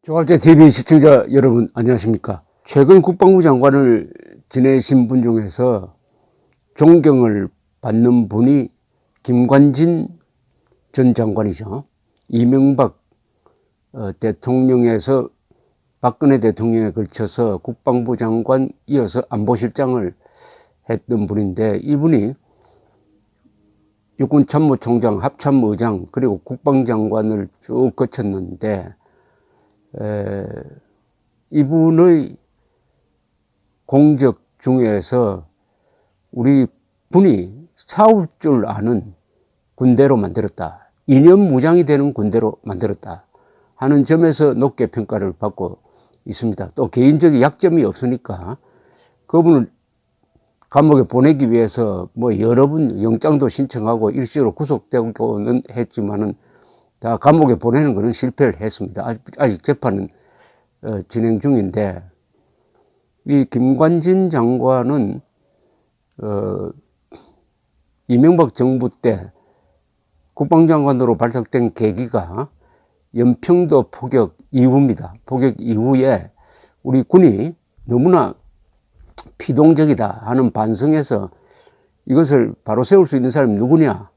조갑제 TV 시청자 여러분 안녕하십니까. 최근 국방부 장관을 지내신 분 중에서 존경을 받는 분이 김관진 전 장관이죠. 이명박 대통령에서 박근혜 대통령에 걸쳐서 국방부 장관 이어서 안보실장을 했던 분인데, 이분이 육군참모총장, 합참의장 그리고 국방장관을 쭉 거쳤는데, 이분의 공적 중에서 우리 군이 싸울 줄 아는 군대로 만들었다, 이념 무장이 되는 군대로 만들었다 하는 점에서 높게 평가를 받고 있습니다. 또 개인적인 약점이 없으니까 그분을 감옥에 보내기 위해서 여러 번 영장도 신청하고 일시로 구속되고는 했지만은 다 감옥에 보내는 것은 실패를 했습니다. 아직 재판은 진행 중인데, 이 김관진 장관은 이명박 정부 때 국방장관으로 발탁된 계기가 연평도 포격 이후입니다. 포격 이후에 우리 군이 너무나 피동적이다 하는 반성에서 이것을 바로 세울 수 있는 사람이 누구냐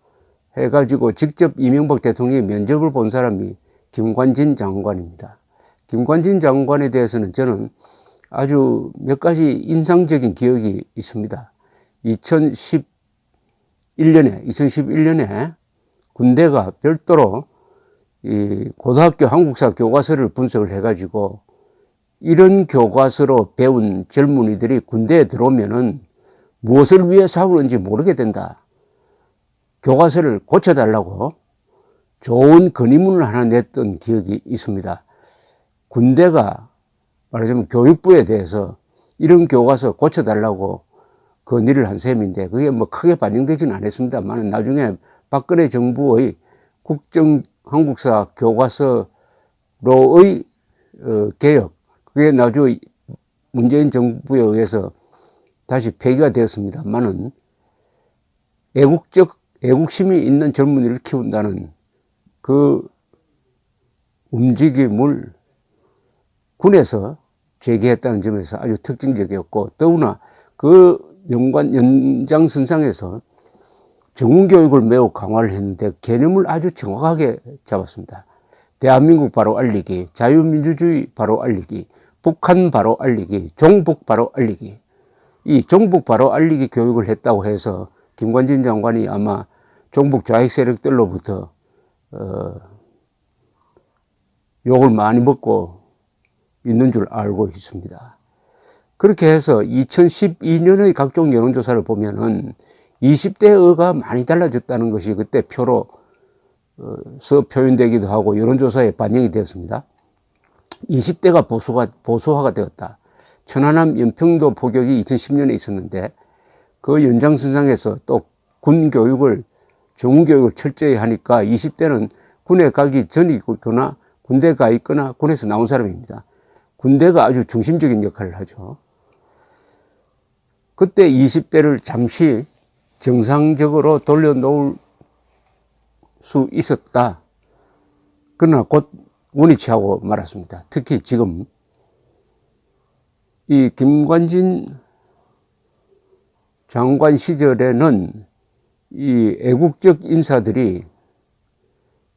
해가지고 직접 이명박 대통령이 면접을 본 사람이 김관진 장관입니다. 김관진 장관에 대해서는 저는 아주 몇 가지 인상적인 기억이 있습니다. 2011년에 군대가 별도로 이 고등학교 한국사 교과서를 분석을 해가지고, 이런 교과서로 배운 젊은이들이 군대에 들어오면은 무엇을 위해 싸우는지 모르게 된다, 교과서를 고쳐달라고 좋은 건의문을 하나 냈던 기억이 있습니다. 군대가 말하자면 교육부에 대해서 이런 교과서 고쳐달라고 건의를 한 셈인데, 그게 크게 반영되지는 않았습니다만, 나중에 박근혜 정부의 국정 한국사 교과서로의 개혁, 그게 나중에 문재인 정부에 의해서 다시 폐기가 되었습니다만은, 애국심이 있는 젊은이를 키운다는 그 움직임을 군에서 제기했다는 점에서 아주 특징적이었고, 더구나 그 연장선상에서 정훈교육을 매우 강화를 했는데 개념을 아주 정확하게 잡았습니다. 대한민국 바로 알리기, 자유민주주의 바로 알리기, 북한 바로 알리기, 종북 바로 알리기, 이 종북 바로 알리기 교육을 했다고 해서 김관진 장관이 아마 종북 좌익 세력들로부터 욕을 많이 먹고 있는 줄 알고 있습니다. 그렇게 해서 2012년의 각종 여론조사를 보면은 20대가 많이 달라졌다는 것이 그때 표로서 표현되기도 하고 여론조사에 반영이 되었습니다. 20대가 보수화가 되었다. 천안함 연평도 포격이 2010년에 있었는데, 그 연장선상에서 또 군교육을, 정훈교육을 철저히 하니까 20대는 군에 가기 전이거나 군대 가 있거나 군에서 나온 사람입니다. 군대가 아주 중심적인 역할을 하죠. 그때 20대를 잠시 정상적으로 돌려놓을 수 있었다. 그러나 곧 원위치하고 말았습니다. 특히 지금 이 김관진 장관 시절에는 이 애국적 인사들이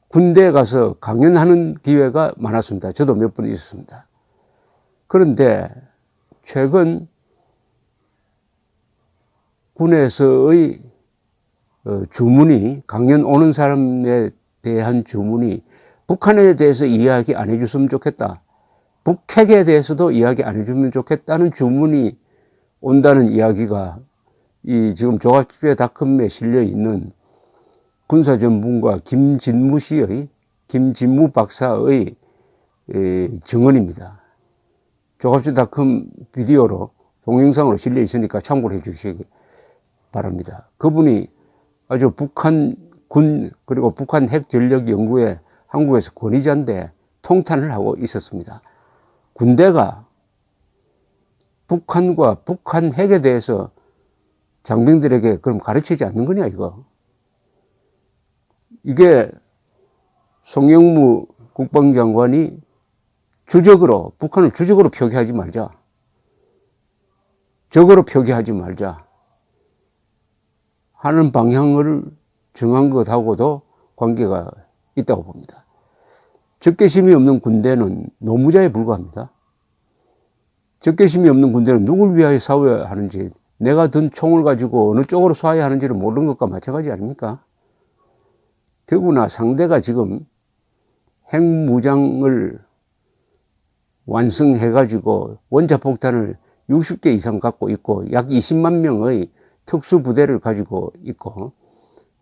군대에 가서 강연하는 기회가 많았습니다. 저도 몇 번 있었습니다. 그런데 최근 군에서의 주문이, 강연 오는 사람에 대한 주문이 북한에 대해서 이야기 안 해줬으면 좋겠다, 북핵에 대해서도 이야기 안 해주면 좋겠다는 주문이 온다는 이야기가 이 지금 조갑제닷컴에 실려 있는 군사전문가 김진무 박사의 증언입니다. 조갑제닷컴 비디오로 동영상으로 실려 있으니까 참고를 해 주시기 바랍니다. 그분이 아주 북한 군 그리고 북한 핵 전력 연구에 한국에서 권위자인데 통탄을 하고 있었습니다. 군대가 북한과 북한 핵에 대해서 장병들에게 그럼 가르치지 않는 거냐 이거. 이게 송영무 국방장관이 북한을 주적으로 표기하지 말자. 적으로 표기하지 말자. 하는 방향을 정한 것하고도 관계가 있다고 봅니다. 적개심이 없는 군대는 노무자에 불과합니다. 적개심이 없는 군대는 누굴 위하여 싸워야 하는지, 내가 든 총을 가지고 어느 쪽으로 쏴야 하는지를 모르는 것과 마찬가지 아닙니까? 더구나 상대가 지금 핵무장을 완성해가지고 원자폭탄을 60개 이상 갖고 있고 약 20만 명의 특수부대를 가지고 있고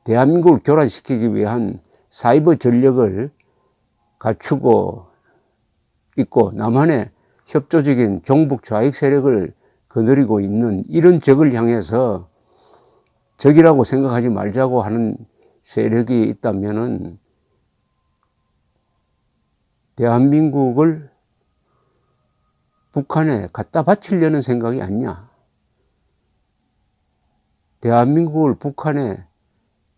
대한민국을 교란시키기 위한 사이버 전력을 갖추고 있고 남한의 협조적인 종북 좌익 세력을 거느리고 있는 이런 적을 향해서 적이라고 생각하지 말자고 하는 세력이 있다면은 대한민국을 북한에 갖다 바치려는 생각이 아니냐. 대한민국을 북한에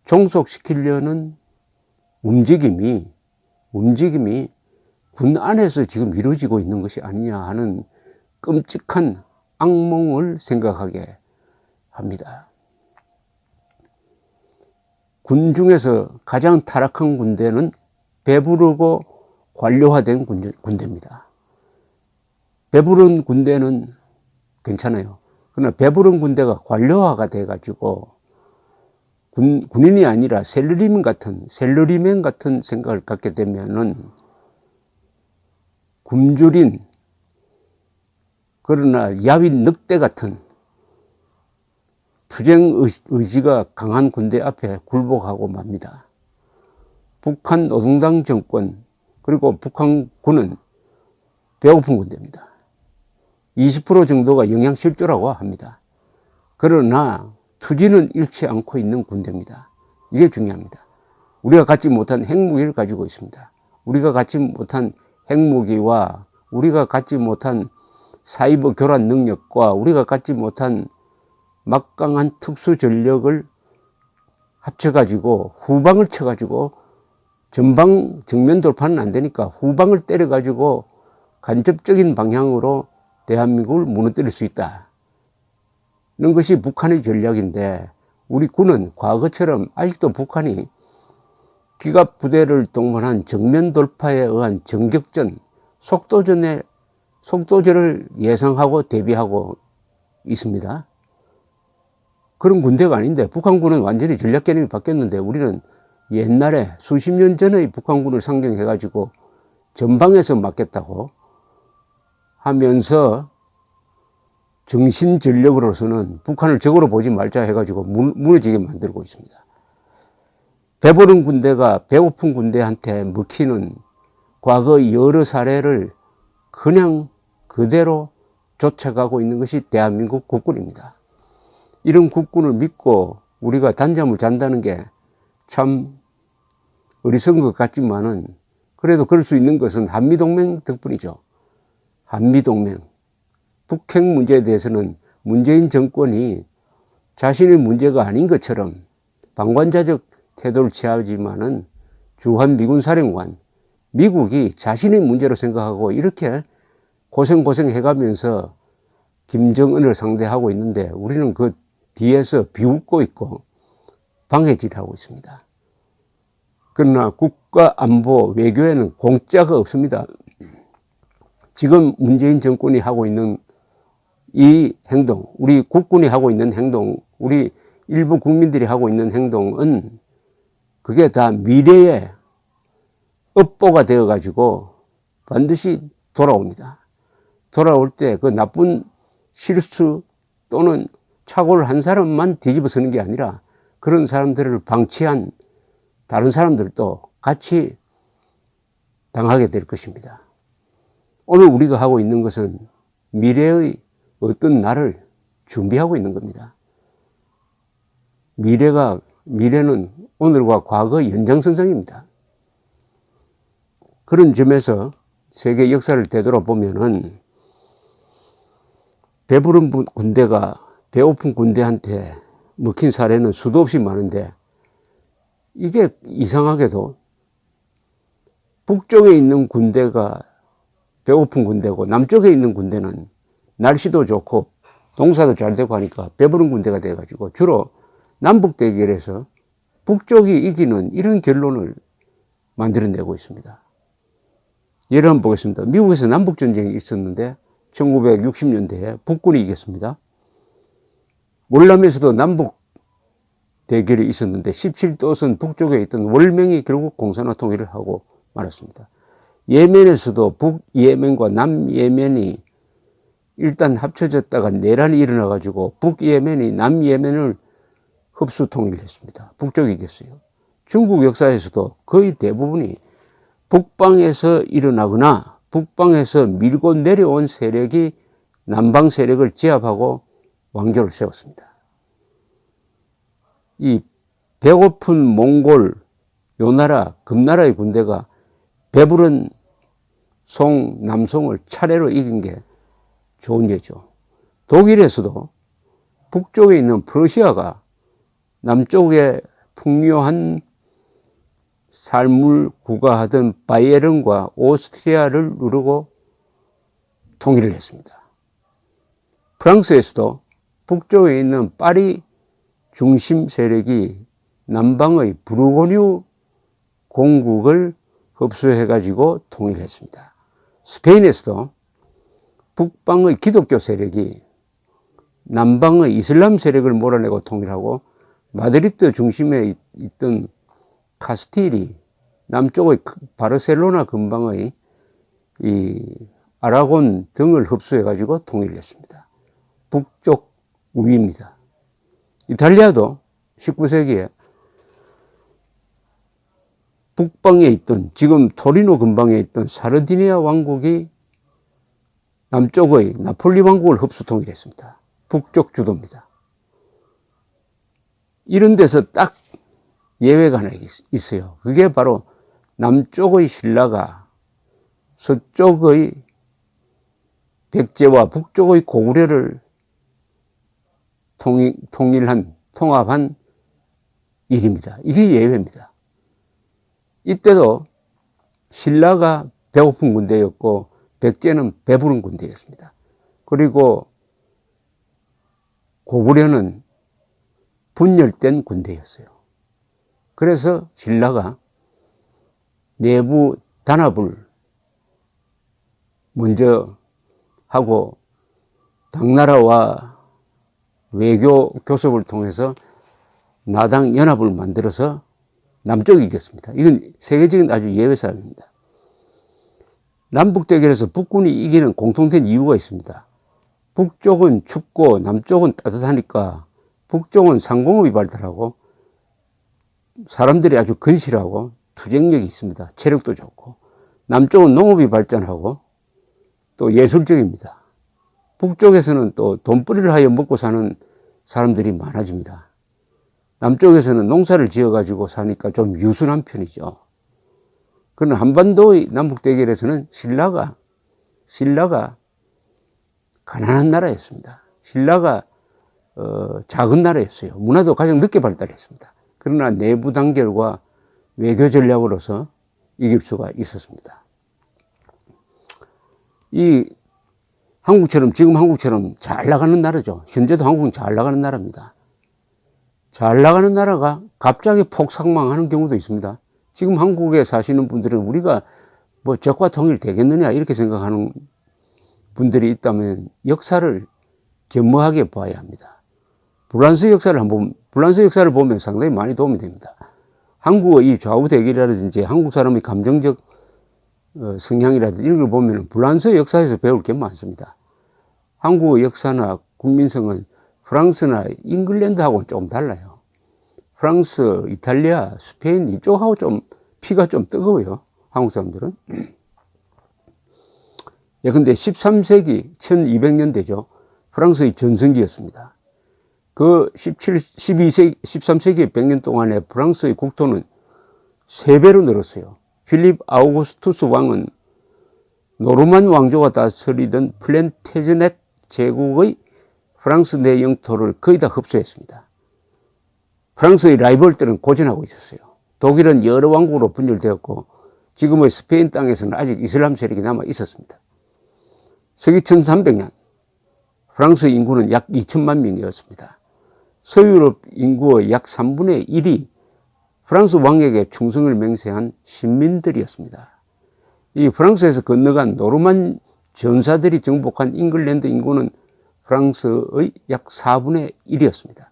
종속시키려는 움직임이 군 안에서 지금 이루어지고 있는 것이 아니냐 하는 끔찍한 악몽을 생각하게 합니다. 군 중에서 가장 타락한 군대는 배부르고 관료화된 군대입니다. 배부른 군대는 괜찮아요. 그러나 배부른 군대가 관료화가 돼가지고 군인이 아니라 셀러리맨 같은 생각을 갖게 되면은 굶주린 그러나 야윈 늑대 같은 투쟁 의지가 강한 군대 앞에 굴복하고 맙니다. 북한 노동당 정권 그리고 북한군은 배고픈 군대입니다. 20% 정도가 영양실조라고 합니다. 그러나 투지는 잃지 않고 있는 군대입니다. 이게 중요합니다. 우리가 갖지 못한 핵무기를 가지고 있습니다. 우리가 갖지 못한 핵무기와 우리가 갖지 못한 사이버 교란 능력과 우리가 갖지 못한 막강한 특수 전력을 합쳐가지고 후방을 쳐가지고 전방 정면 돌파는 안 되니까 후방을 때려가지고 간접적인 방향으로 대한민국을 무너뜨릴 수 있다는 것이 북한의 전략인데 우리 군은 과거처럼 아직도 북한이 기갑 부대를 동원한 정면 돌파에 의한 전격전, 속도전을 예상하고 대비하고 있습니다. 그런 군대가 아닌데 북한군은 완전히 전략 개념이 바뀌었는데 우리는 옛날에 수십 년 전의 북한군을 상정해가지고 전방에서 막겠다고 하면서 정신전력으로서는 북한을 적으로 보지 말자 해가지고 무너지게 만들고 있습니다. 배부른 군대가 배고픈 군대한테 먹히는 과거 여러 사례를 그냥 그대로 쫓아가고 있는 것이 대한민국 국군입니다. 이런 국군을 믿고 우리가 단잠을 잔다는 게 참 어리석은 것 같지만은 그래도 그럴 수 있는 것은 한미동맹 덕분이죠. 한미동맹. 북핵 문제에 대해서는 문재인 정권이 자신의 문제가 아닌 것처럼 방관자적 태도를 취하지만은 주한 미군 사령관, 미국이 자신의 문제로 생각하고 이렇게 고생해가면서 김정은을 상대하고 있는데 우리는 그 뒤에서 비웃고 있고 방해짓하고 있습니다. 그러나 국가 안보 외교에는 공짜가 없습니다. 지금 문재인 정권이 하고 있는 이 행동, 우리 국군이 하고 있는 행동, 우리 일부 국민들이 하고 있는 행동은 그게 다 미래의 업보가 되어가지고 반드시 돌아옵니다. 돌아올 때 그 나쁜 실수 또는 착오를 한 사람만 뒤집어서는 게 아니라 그런 사람들을 방치한 다른 사람들도 같이 당하게 될 것입니다. 오늘 우리가 하고 있는 것은 미래의 어떤 날을 준비하고 있는 겁니다. 미래는 오늘과 과거의 연장선상입니다. 그런 점에서 세계 역사를 되돌아보면은 배부른 군대가 배고픈 군대한테 먹힌 사례는 수도 없이 많은데 이게 이상하게도 북쪽에 있는 군대가 배고픈 군대고, 남쪽에 있는 군대는 날씨도 좋고 농사도 잘 되고 하니까 배부른 군대가 돼가지고 주로 남북 대결에서 북쪽이 이기는 이런 결론을 만들어내고 있습니다. 예를 한번 보겠습니다. 미국에서 남북전쟁이 있었는데 1960년대에 북군이 이겼습니다. 월남에서도 남북 대결이 있었는데 17도선 북쪽에 있던 월명이 결국 공산화 통일을 하고 말았습니다. 예멘에서도 북예멘과 남예멘이 일단 합쳐졌다가 내란이 일어나가지고 북예멘이 남예멘을 흡수 통일을 했습니다. 북쪽이 이겼어요. 중국 역사에서도 거의 대부분이 북방에서 일어나거나 북방에서 밀고 내려온 세력이 남방 세력을 제압하고 왕조를 세웠습니다. 이 배고픈 몽골, 요 나라, 금나라의 군대가 배부른 남송을 차례로 이긴 게 좋은 예죠. 독일에서도 북쪽에 있는 프러시아가 남쪽에 풍요한 삶을 구가하던 바이에른과 오스트리아를 누르고 통일을 했습니다. 프랑스에서도 북쪽에 있는 파리 중심 세력이 남방의 부르고뉴 공국을 흡수해가지고 통일했습니다. 스페인에서도 북방의 기독교 세력이 남방의 이슬람 세력을 몰아내고 통일하고, 마드리드 중심에 있던 카스틸이 남쪽의 바르셀로나 근방의 이 아라곤 등을 흡수해가지고 통일을 했습니다. 북쪽 우위입니다. 이탈리아도 19세기에 북방에 있던, 지금 토리노 근방에 있던 사르디니아 왕국이 남쪽의 나폴리 왕국을 흡수 통일했습니다. 북쪽 주도입니다. 이런 데서 딱 예외가 하나 있어요. 그게 바로 남쪽의 신라가 서쪽의 백제와 북쪽의 고구려를 통합한 일입니다. 이게 예외입니다. 이때도 신라가 배고픈 군대였고 백제는 배부른 군대였습니다. 그리고 고구려는 분열된 군대였어요. 그래서 신라가 내부 단합을 먼저 하고 당나라와 외교 교섭을 통해서 나당 연합을 만들어서 남쪽이 이겼습니다. 이건 세계적인 아주 예외 사항입니다. 남북 대결에서 북군이 이기는 공통된 이유가 있습니다. 북쪽은 춥고 남쪽은 따뜻하니까 북쪽은 상공업이 발달하고 사람들이 아주 건실하고 투쟁력이 있습니다. 체력도 좋고, 남쪽은 농업이 발전하고 또 예술적입니다. 북쪽에서는 또 돈벌이를 하여 먹고 사는 사람들이 많아집니다. 남쪽에서는 농사를 지어가지고 사니까 좀 유순한 편이죠. 그러나 한반도의 남북 대결에서는 신라가 가난한 나라였습니다. 신라가 작은 나라였어요. 문화도 가장 늦게 발달했습니다. 그러나 내부 단결과 외교 전략으로서 이길 수가 있었습니다. 지금 한국처럼 잘 나가는 나라죠. 현재도 한국은 잘 나가는 나라입니다. 잘 나가는 나라가 갑자기 폭삭망하는 경우도 있습니다. 지금 한국에 사시는 분들은 우리가 뭐 적과 통일 되겠느냐 이렇게 생각하는 분들이 있다면 역사를 겸허하게 봐야 합니다. 불란서 역사를 보면 상당히 많이 도움이 됩니다. 한국의 이 좌우 대결이라든지 한국 사람의 감정적 성향이라든지 이런 걸 보면 불란서 역사에서 배울 게 많습니다. 한국의 역사나 국민성은 프랑스나 잉글랜드하고는 조금 달라요. 프랑스, 이탈리아, 스페인 이쪽하고 좀 피가 좀 뜨거워요. 한국 사람들은. 예, 근데 13세기 1200년대죠. 프랑스의 전성기였습니다. 그 13세기 100년 동안에 프랑스의 국토는 3배로 늘었어요. 필립 아우구스투스 왕은 노르만 왕조가 다스리던 플랜테즈넷 제국의 프랑스 내 영토를 거의 다 흡수했습니다. 프랑스의 라이벌들은 고전하고 있었어요. 독일은 여러 왕국으로 분열되었고 지금의 스페인 땅에서는 아직 이슬람 세력이 남아 있었습니다. 서기 1300년 프랑스 인구는 약 2천만 명이었습니다. 서유럽 인구의 약 3분의 1이 프랑스 왕에게 충성을 맹세한 신민들이었습니다. 이 프랑스에서 건너간 노르만 전사들이 정복한 잉글랜드 인구는 프랑스의 약 4분의 1이었습니다.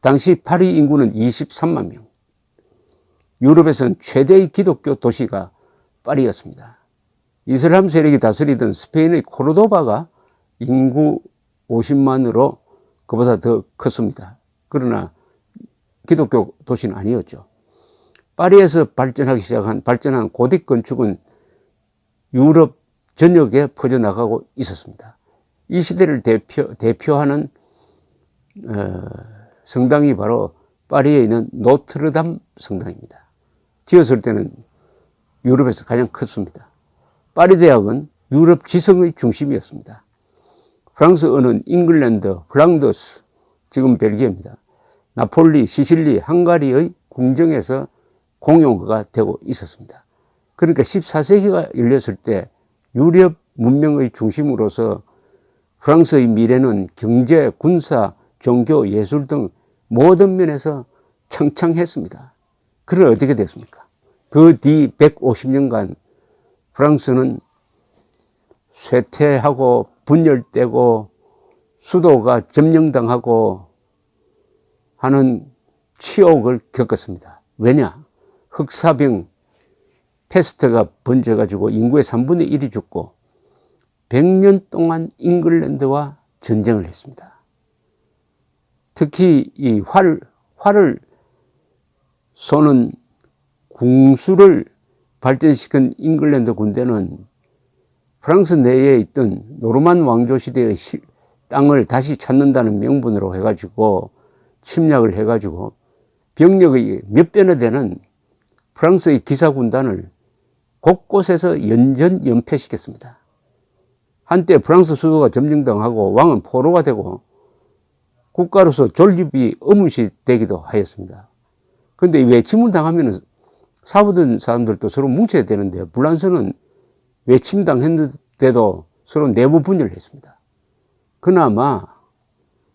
당시 파리 인구는 23만 명. 유럽에서는 최대의 기독교 도시가 파리였습니다. 이슬람 세력이 다스리던 스페인의 코르도바가 인구 50만으로 그보다 더 컸습니다. 그러나 기독교 도시는 아니었죠. 파리에서 발전한 고딕 건축은 유럽 전역에 퍼져나가고 있었습니다. 이 시대를 대표하는 성당이 바로 파리에 있는 노트르담 성당입니다. 지었을 때는 유럽에서 가장 컸습니다. 파리 대학은 유럽 지성의 중심이었습니다. 프랑스어는 잉글랜드, 플랑드스, 지금 벨기에입니다. 나폴리, 시실리, 헝가리의 궁정에서 공용어가 되고 있었습니다. 그러니까 14세기가 열렸을 때 유럽 문명의 중심으로서 프랑스의 미래는 경제, 군사, 종교, 예술 등 모든 면에서 창창했습니다. 그러나 어떻게 됐습니까? 그 뒤 150년간 프랑스는 쇠퇴하고 분열되고 수도가 점령당하고 하는 치욕을 겪었습니다. 왜냐? 흑사병, 패스트가 번져가지고 인구의 3분의 1이 죽고 100년 동안 잉글랜드와 전쟁을 했습니다. 특히 이 활을 쏘는 궁수를 발전시킨 잉글랜드 군대는 프랑스 내에 있던 노르만 왕조 시대의 땅을 다시 찾는다는 명분으로 해가지고 침략을 해가지고 병력의 몇 배나 되는 프랑스의 기사군단을 곳곳에서 연폐시켰습니다. 한때 프랑스 수도가 점령당하고 왕은 포로가 되고 국가로서 존립이 의문시되기도 하였습니다. 그런데 외침을 당하면 사부된 사람들도 서로 뭉쳐야 되는데 불란서는 외침당했는데도 서로 내부 분열을 했습니다. 그나마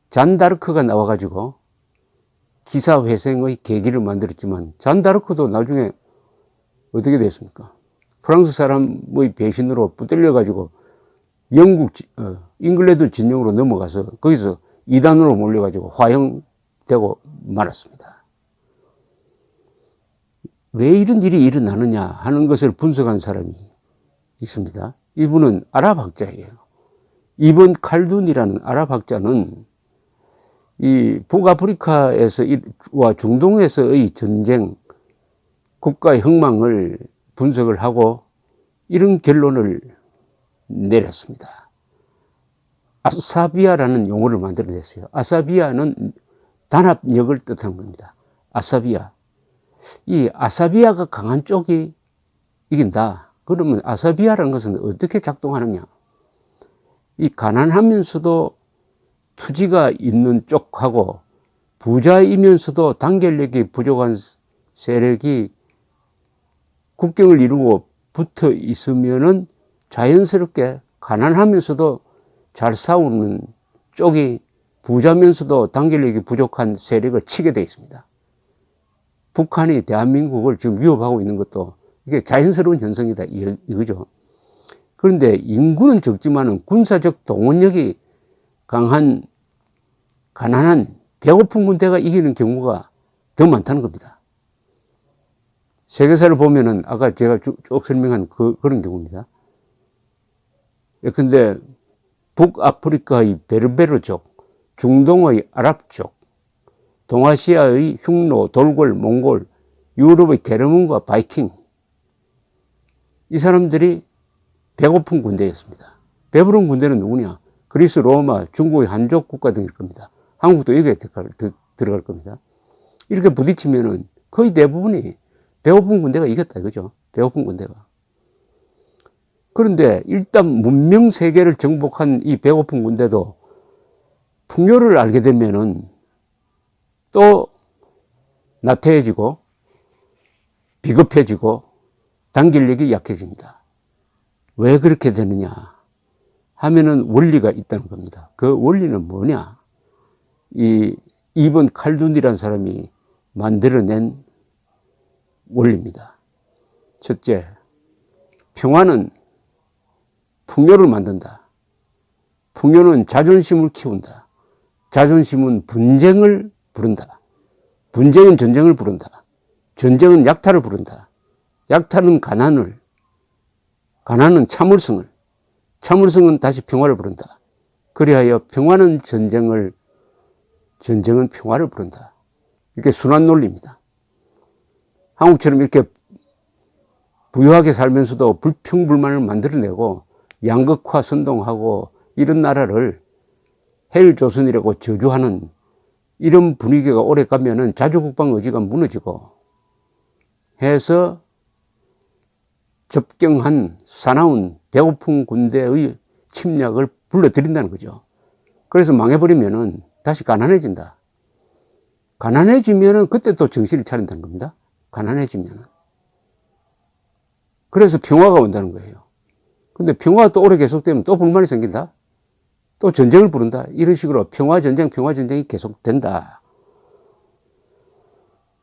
잔다르크가 나와가지고 기사회생의 계기를 만들었지만 잔다르크도 나중에 어떻게 됐습니까? 프랑스 사람의 배신으로 붙들려가지고 잉글랜드 진영으로 넘어가서 거기서 이단으로 몰려가지고 화형되고 말았습니다. 왜 이런 일이 일어나느냐 하는 것을 분석한 사람이 있습니다. 이분은 아랍학자예요. 이번 칼둔이라는 아랍학자는 이 북아프리카와 중동에서의 전쟁, 국가의 흥망을 분석을 하고 이런 결론을 내렸습니다. 아사비아라는 용어를 만들어냈어요. 아사비아는 단합력을 뜻하는 겁니다. 아사비아. 이 아사비아가 강한 쪽이 이긴다. 그러면 아사비아라는 것은 어떻게 작동하느냐? 이 가난하면서도 투지가 있는 쪽하고 부자이면서도 단결력이 부족한 세력이 국경을 이루고 붙어 있으면은 자연스럽게 가난하면서도 잘 싸우는 쪽이 부자면서도 단결력이 부족한 세력을 치게 되어 있습니다. 북한이 대한민국을 지금 위협하고 있는 것도 이게 자연스러운 현상이다 이거죠. 그런데 인구는 적지만은 군사적 동원력이 강한 가난한 배고픈 군대가 이기는 경우가 더 많다는 겁니다. 세계사를 보면은 아까 제가 쭉 설명한 그런 경우입니다. 예컨대 북아프리카의 베르베르족, 중동의 아랍족, 동아시아의 흉노, 돌골, 몽골, 유럽의 게르만과 바이킹, 이 사람들이 배고픈 군대였습니다. 배부른 군대는 누구냐? 그리스, 로마, 중국의 한족 국가 등일 겁니다. 한국도 여기에 들어갈 겁니다. 이렇게 부딪히면은 거의 대부분이 배고픈 군대가 이겼다 이거죠. 배고픈 군대가. 그런데 일단 문명 세계를 정복한 이 배고픈 군대도 풍요를 알게 되면은 또 나태해지고 비겁해지고 단결력이 약해집니다. 왜 그렇게 되느냐 하면은 원리가 있다는 겁니다. 그 원리는 뭐냐? 이 이번 칼둔이라는 사람이 만들어낸 원리입니다. 첫째, 평화는 풍요를 만든다. 풍요는 자존심을 키운다. 자존심은 분쟁을 부른다. 분쟁은 전쟁을 부른다. 전쟁은 약탈을 부른다. 약탈은 가난을, 가난은 참을성을, 참을성은 다시 평화를 부른다. 그리하여 평화는 전쟁을, 전쟁은 평화를 부른다. 이렇게 순환 논리입니다. 한국처럼 이렇게 부유하게 살면서도 불평불만을 만들어내고 양극화 선동하고 이런 나라를 헬조선이라고 저주하는 이런 분위기가 오래 가면은 자주국방 의지가 무너지고 해서 접경한 사나운 배고픈 군대의 침략을 불러들인다는 거죠. 그래서 망해버리면은 다시 가난해진다. 가난해지면은 그때 또 정신을 차린다는 겁니다. 가난해지면은. 그래서 평화가 온다는 거예요. 근데 평화가 또 오래 계속되면 또 불만이 생긴다. 또 전쟁을 부른다. 이런 식으로 평화전쟁이 계속된다.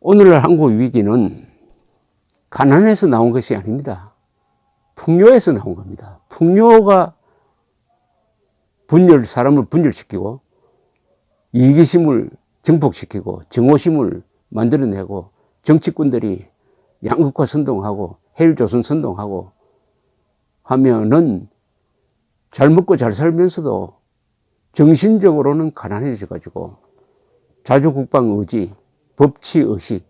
오늘날 한국 위기는 가난에서 나온 것이 아닙니다. 풍요에서 나온 겁니다. 풍요가 사람을 분열시키고 이기심을 증폭시키고 정오심을 만들어내고 정치꾼들이 양극화 선동하고 헬조선 선동하고 하면은 잘 먹고 잘 살면서도 정신적으로는 가난해져 가지고 자주국방 의지, 법치의식,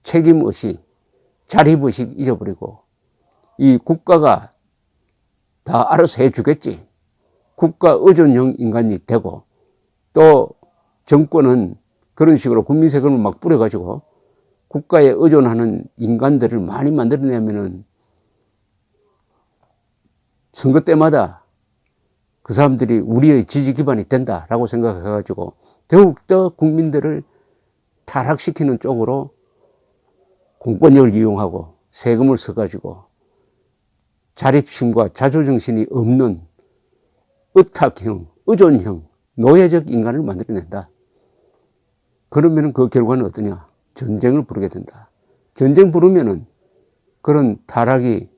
책임의식, 자립의식 잊어버리고 이 국가가 다 알아서 해주겠지. 국가 의존형 인간이 되고 또 정권은 그런 식으로 국민 세금을 막 뿌려가지고 국가에 의존하는 인간들을 많이 만들어내면은 선거 때마다 그 사람들이 우리의 지지 기반이 된다라고 생각해가지고 더욱더 국민들을 타락시키는 쪽으로 공권력을 이용하고 세금을 써가지고 자립심과 자조정신이 없는 의탁형, 의존형, 노예적 인간을 만들어낸다. 그러면 그 결과는 어떠냐? 전쟁을 부르게 된다. 전쟁 부르면은 그런 타락이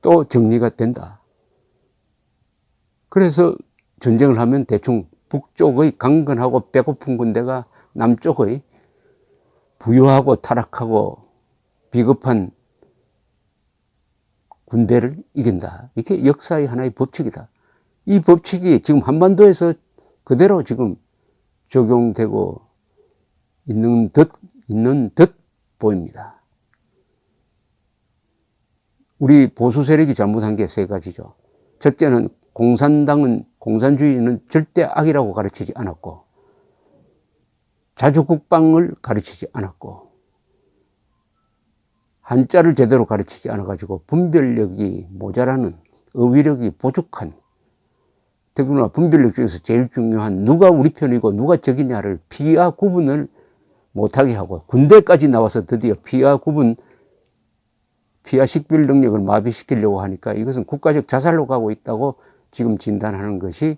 또 정리가 된다. 그래서 전쟁을 하면 대충 북쪽의 강건하고 배고픈 군대가 남쪽의 부유하고 타락하고 비겁한 군대를 이긴다. 이게 역사의 하나의 법칙이다. 이 법칙이 지금 한반도에서 그대로 지금 적용되고 있는 듯 보입니다. 우리 보수 세력이 잘못한 게 세 가지죠. 첫째는 공산주의는 절대 악이라고 가르치지 않았고, 자주국방을 가르치지 않았고, 한자를 제대로 가르치지 않아가지고 분별력이 모자라는, 어휘력이 부족한, 특히나 분별력 중에서 제일 중요한 누가 우리 편이고 누가 적이냐를 피와 구분을 못하게 하고, 군대까지 나와서 드디어 피와 식별 능력을 마비시키려고 하니까 이것은 국가적 자살로 가고 있다고 지금 진단하는 것이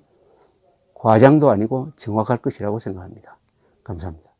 과장도 아니고 정확할 것이라고 생각합니다. 감사합니다.